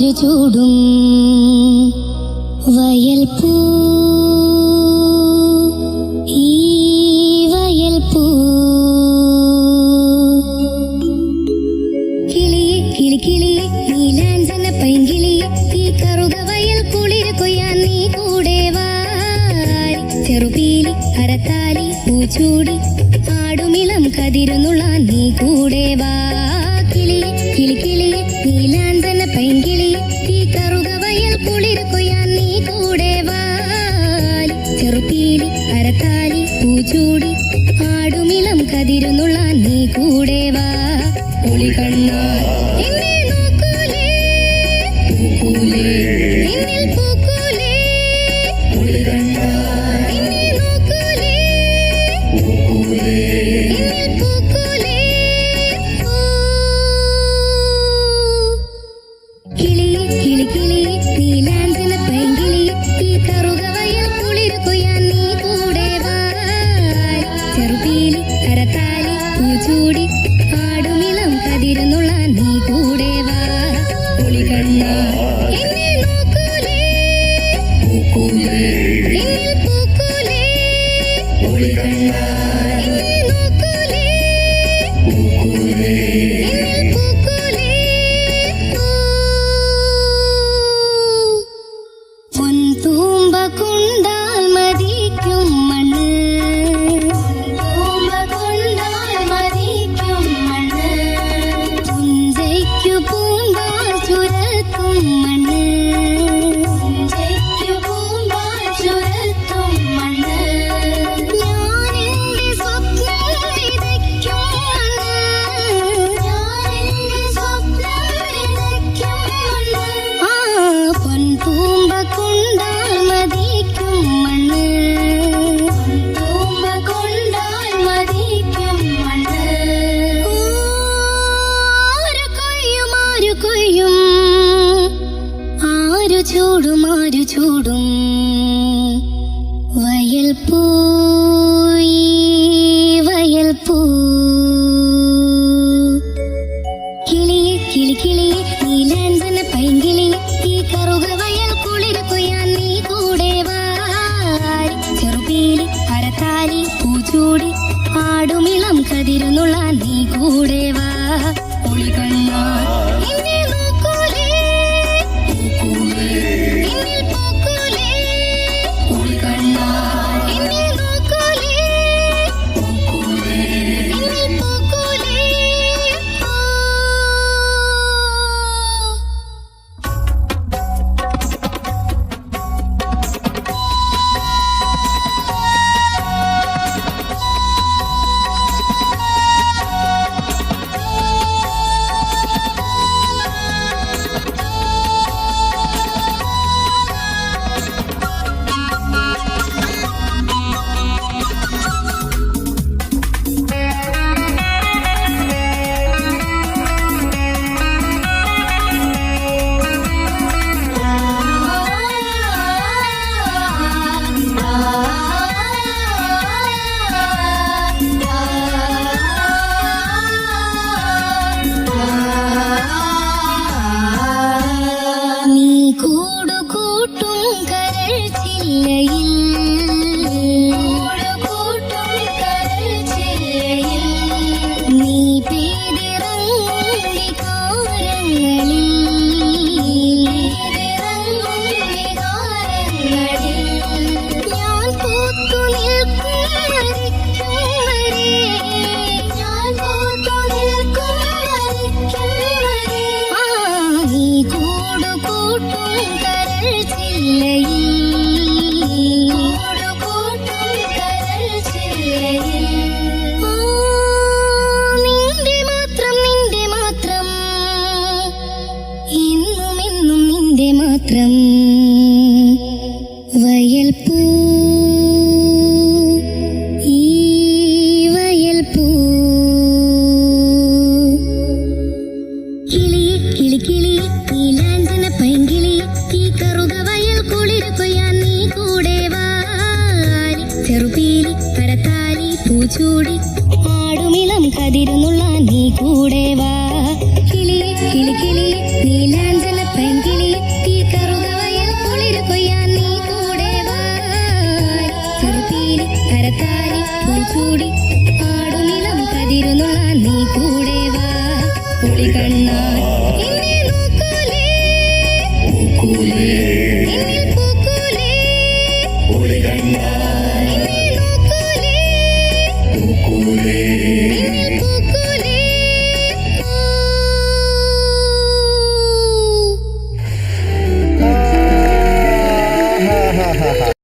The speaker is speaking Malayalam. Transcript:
ചൂടുമാരു ചൂടും വയൽ പൂ ഈ വയൽ പൂ കിളിയെ കിളിക്കിളിയെ നീലാഞ്ചന പൈങ്കിളിയെ ഈ കറുക വയൽ കുളിര് കൊയ്യാൻ നീ കൂടെ വാരി ചെറുപീലി അരത്താലി പൂച്ചൂടി ആടുമിളം കതിരുന്നുള്ള നീ കൂടെ വാ കിളിയെ കിളിക്കിളിയെ നീലാഞ്ചന പൈങ്കിളിയെ ഈ കറുക വയൽ കുളിര് കൊയ്യാൻ നീ കൂടെ വാരി ചെറുപീലി അരത്താലി പൂച്ചൂടി ആടുമിളം കതിരുന്നുള്ള നീ കൂടെ വാ ഒളി കണ്ണാൽ എന്നെ നോക്കൂലേ പൂക്കൂലേ എന്നിൽ പൂക്കൂലേ ഒളി കണ്ണാൽ എന്നെ നോക്കൂലേ പൂക്കൂലേ എന്നിൽ പൂക്കൂലേ കിളിയെ കിളിക്കിളിയെ നീലാഞ്ചന പൈങ്കിളിയെ ഈ കറുക വയൽ കുളിര് കൊയ്യാൻ നീ കൂടെ വാരി ചെറുപീലി അരത്താലി പൂച്ചൂടി ആടുമിളം കതിരുന്നുള്ള നീ കൂടെ വാ ഒളി കണ്ണാൽ എന്നെ നോക്കൂലേ പൂക്കൂലേ എന്നിൽ പൂക്കൂലേ ഒളി കണ്ണാൽ എന്നെ നോക്കൂലേ പൂക്കൂലേ എന്നിൽ പൂക്കൂലേ പൊൻതൂമ്പ കൊണ്ടാൽ മതിക്കും മണ്ണ് പൊൻതൂമ്പ കൊണ്ടാൽ മതിക്കും മണ്ണ് പുഞ്ചയ്ക്കു പൂമ്പാൽ ചുരത്തും മണ്ണ് പുഞ്ചയ്ക്കു പൂമ്പാൽ ചുരത്തും മണ്ണ് ഞാൻ എന്റെ സ്വപ്നം വിതയ്ക്കും മണ്ണ് ഞാൻ എന്റെ സ്വപ്നം വിതയ്ക്കും മണ്ണ് പൊൻതൂമ്പ കൊണ്ടാൽ മതിക്കും മണ്ണ് പൊൻതൂമ്പ കൊണ്ടാൽ മതിക്കും മണ്ണ് ആരു കൊയ്യും ആരു കൊയ്യും ആരു ചൂടും ആരു ചൂടും വയൽ പൂ ഈ വയൽ പൂ കിളിയെ കിളിക്കിളിയെ നീലാഞ്ചന പൈങ്കിളിയെ ഈ കറുക വയൽ കുളിര് കൊയ്യാൻ നീ കൂടെ വാരി ചെറുപീലി അരത്താലി പൂച്ചൂടി ആടുമിളം കതിരുന്നുള്ള നീ കൂടെ വാ ഒളി കണ്ണാൽ എന്നെ നോക്കൂലേ പൂക്കൂലേ എന്നിൽ പൂക്കൂലേ ഒളി കണ്ണാൽ എന്നെ നോക്കൂലേ പൂക്കൂലേ എന്നിൽ പൂക്കൂലേ നീ കൂടു കൂട്ടും കരൾ ചില്ലയിൽ കൂടുകൂട്ടും കരൾ ചില്ലയിൽ നീ പേരിറങ്ങും വികാരങ്ങളിൽ ഞാൻ പൂത്തു നിൽക്കും മരിക്കും വരെ ഞാൻ പൂത്തു നിൽക്കും മരിക്കും വരെ നീ കൂടു കൂട്ടും കരൾ ചില്ലയിൽ കൂടുകൂട്ടും കരൾ ചില്ലയിൽ നിന്റെ മാത്രം എന്നും എന്നും നിന്റെ മാത്രം വയൽ പൂ ഈ വയൽ പൂ കിളിയെ കിളിക്കിളിയെ നീലാഞ്ചന പൈങ്കിളിയെ ഈ കറുക വയൽ കുളിര് കൊയ്യാൻ നീ കൂടെ വാരി ചെറുപീലി അരത്താലി പൂച്ചൂടി ആടുമിളം കതിരുന്നുള്ള നീ കൂടെ വാ കിളിയെ കിളിക്കിളിയെ നീലാഞ്ചന പൈങ്കിളി കരത്താലി പൂച്ചൂടി ആടുമിളം കതിരുന്നുള്ള നീ കൂടെ വാ ഒളികണ്ണാൽ എന്നെ നോക്കൂലേ എന്നിൽ